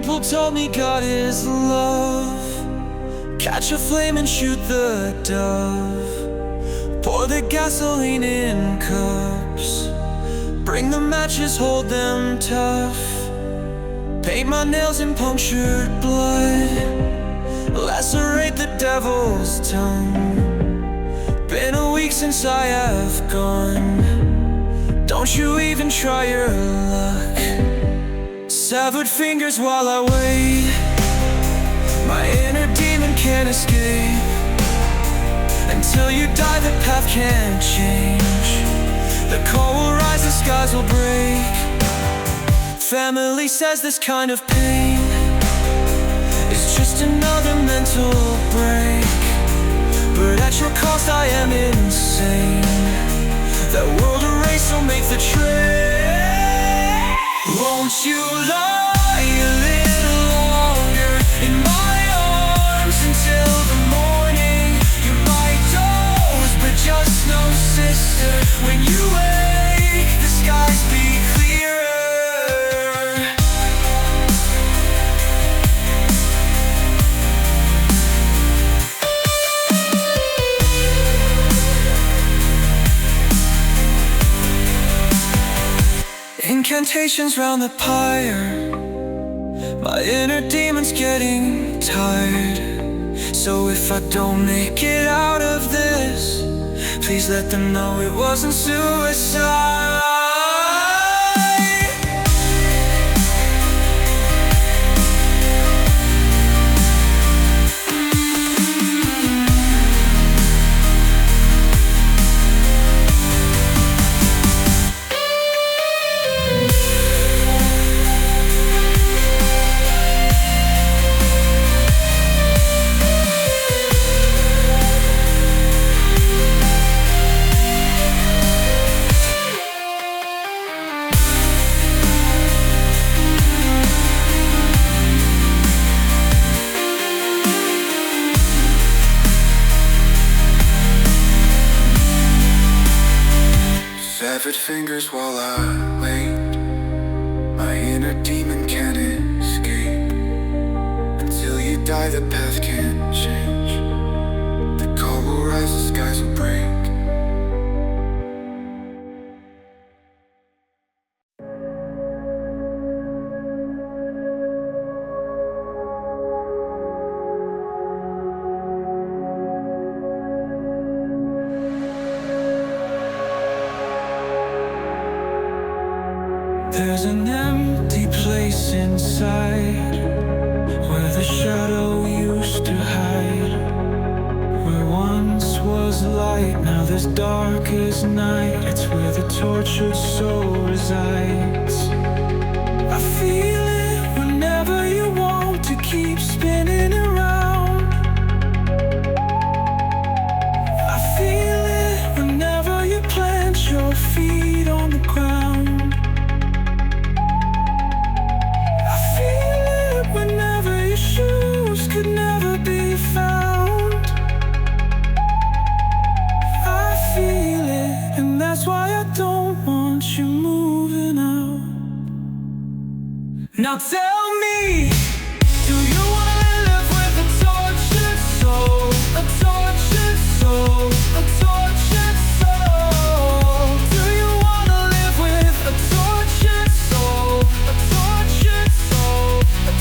People told me God is love. Catch a flame and shoot the dove. Pour the gasoline in cups. Bring the matches, hold them tough. Paint my nails in punctured blood. Lacerate the devil's tongue. Been a week since I have gone. Don't you even try your luck. Severed fingers while I wait. My inner demon can't escape. Until you die the path can't change. The cold will rise, the skies will break. Family says this kind of pain is just another mental break. But at your cost I am insane. That world erase will make the trade. Won't you lie a little longer in my arms until the morning? You might doze, but just know, sister, when you wake, the skies be clearer. Incantations round the pyre. My inner demon's getting tired. So if I don't make it out of this, please let them know it wasn't suicide. Severed fingers while I wait. My inner demon can't escape. Until you die the path can't change. The cold will rise, the skies will break. There's an empty place inside, where the shadow used to hide. Where once was light, now there's dark as night. It's where the tortured soul resides. I feel it whenever you want to keep spinning around. I feel it whenever you plant your feet on the ground. Could never be found. I feel it, and that's why I don't want you moving out. Now tell me, do you wanna live with a tortured soul? A tortured soul, a tortured soul. Do you wanna live with a tortured soul? A tortured soul, a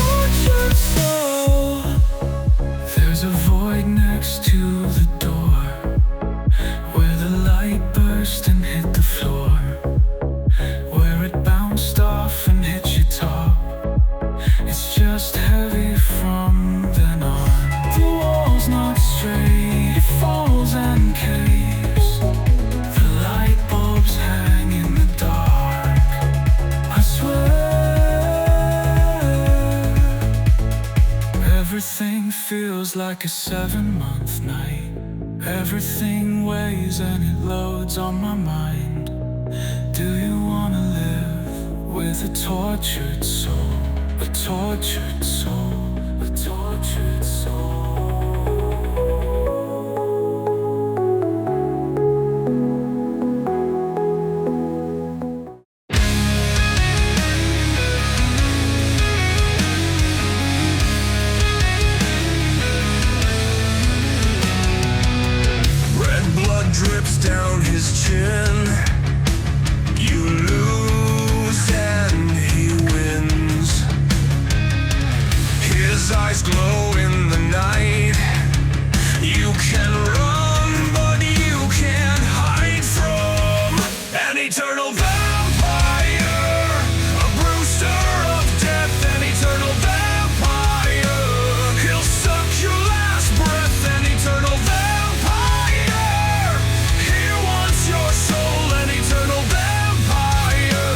tortured soul. There's a void next to the door, where the light burst and hit the floor, where it bounced off and hit your top. It's just heavy from then on. The wall's not straight, it falls and caves. The light bulbs hang in the dark. I swear everything feels like a 7-month night. Everything weighs and it loads on my mind. Do you wanna live with a tortured soul? a tortured soul, a tortured soul. Red blood drips down his chin. You lose and he wins. His eyes glow in the night. You can run, but you can't hide from an eternal vampire, a brewster of death, an eternal vampire. He'll suck your last breath, an eternal vampire. He wants your soul, an eternal vampire,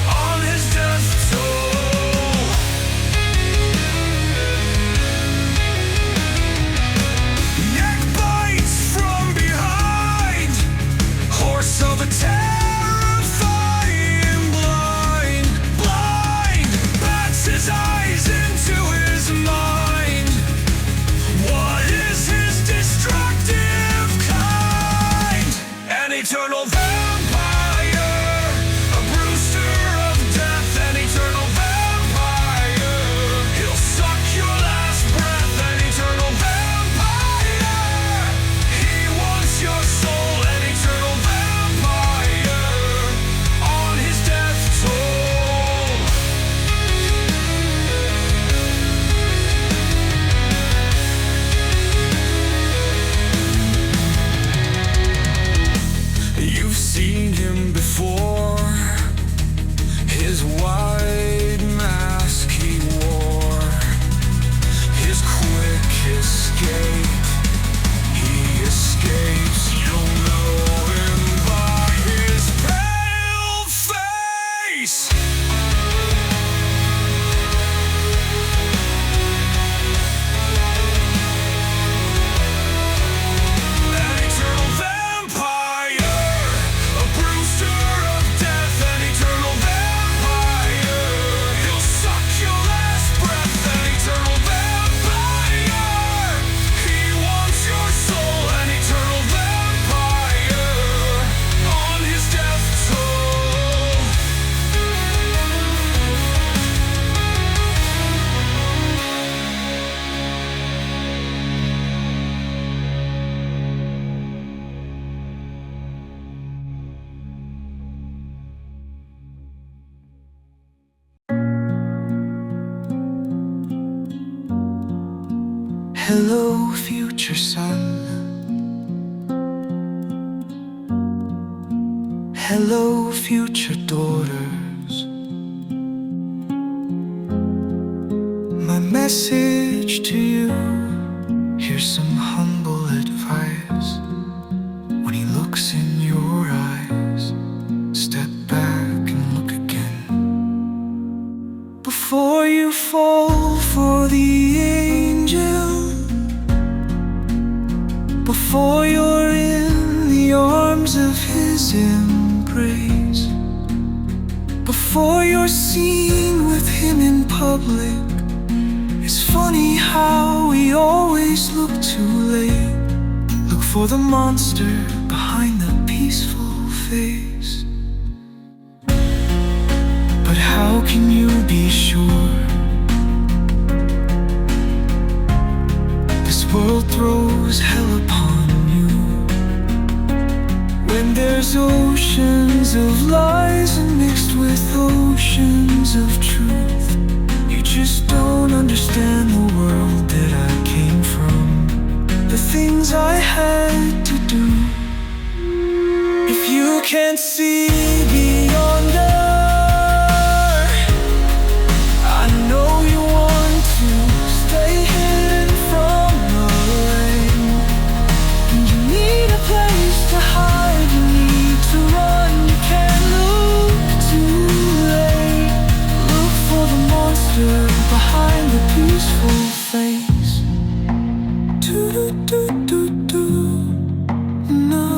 on his death toll. Neck bites from behind, horse of a terrifying blind, blind, bats his eyes into his mind. What is his destructive kind? An eternal vampire, a brewster of death, an eternal vampire. He'll suck your last breath, an eternal vampire. He wants your soul, an eternal vampire, on his death toll. You've seen him before, his white mask he wore, his quick escape, he escapes. You'll know him by his pale face. An eternal vampire, a brewster of death, an eternal vampire. He'll suck your last breath, an eternal vampire. He wants your soul, an eternal vampire, on his death toll. Hello, future son. Hello, future daughters. My message to you, here's some humble advice. When he looks in your eyes, step back and look again. Before you fall for the angel, before you're in the arms of his embrace, before you're seen with him in public, it's funny how we always look too late. Look for the monster behind the peaceful face. But how can you be sure? This world throws hell upon you. When there's oceans of lies and mixed with oceans of truth, you just don't understand the world that I came from, the things I had to do. If you can't see beyond earth, I know you want to stay hidden from the rain, and you need a place to hide, you need to run, you can't look too late. Look for the monster behind the peaceful face. Do-do-do-do-do. No.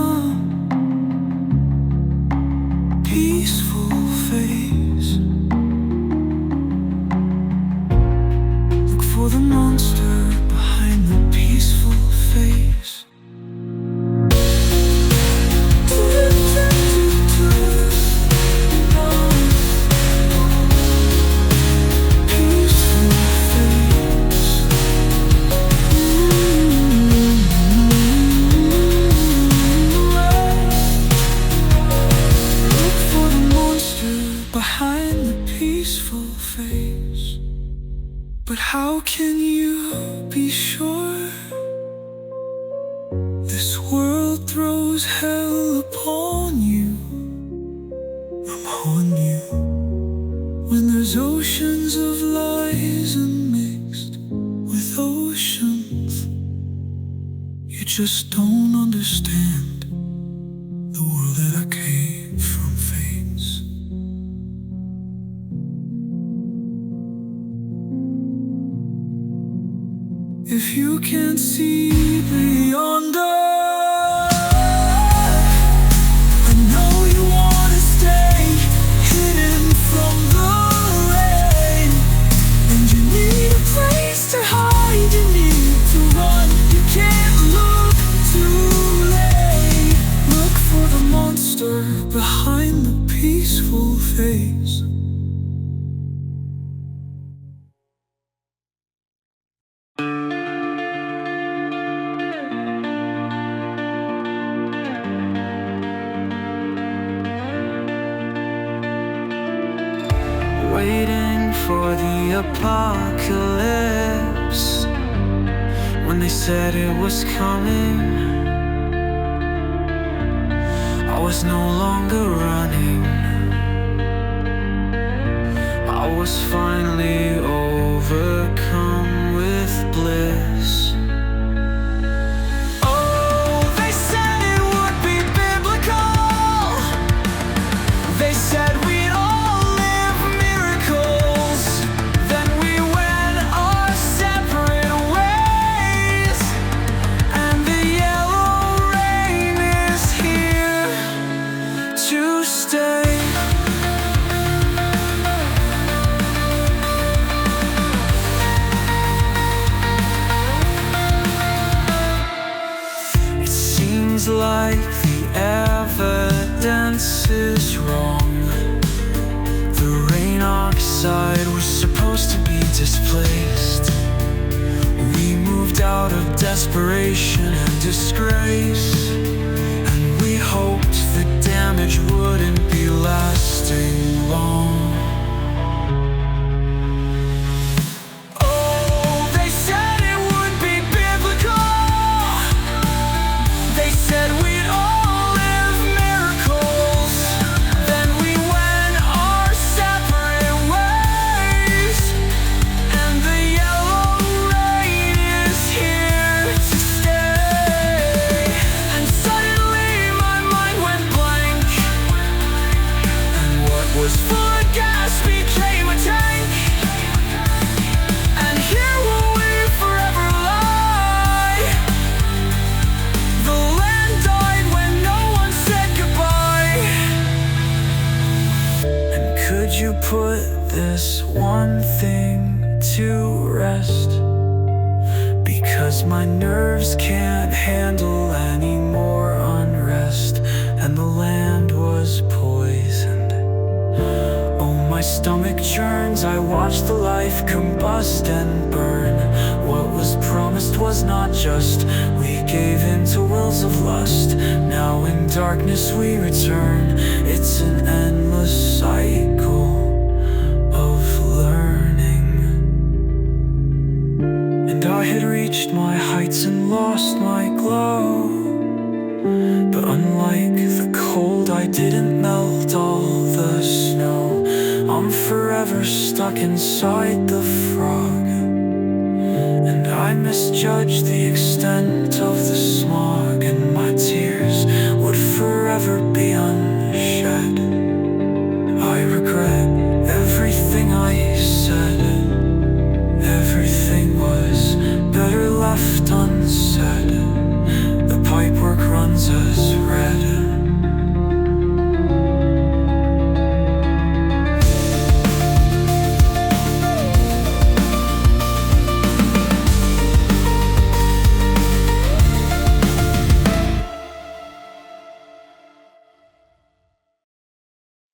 for the monster behind the peaceful face. Behind the peaceful face. But how can you be sure? This world throws hell upon you, when there's oceans of lies unmixed with oceans. You just don't understand the world that I came from fades. If you can't see beyond us, I know you wanna stay hidden from the rain. And you need a place to hide, you need to run. You can't look too late. Look for the monster behind the peaceful face. Waiting for the apocalypse, when they said it was coming, I was no longer running. I was finally overcome with bliss. Oh, they said it would be biblical. They said we'd all live miracles. Then we went our separate ways, and the yellow rain is here to stay. Like the evidence is wrong. The rain oxide was supposed to be displaced. We moved out of desperation and disgrace, and we hoped the damage wouldn't be lasting long. You put this one thing to rest, because my nerves can't handle any more unrest, and the land was poisoned. Oh, my stomach churns, I watch the life combust and burn. What was promised was not just. We gave in to wills of lust. Now in darkness we return. It's an endless cycle of learning. And I had reached my heights and lost my glow, but unlike the cold, I didn't melt all the snow. I'm forever stuck inside the frog, and I misjudged the extent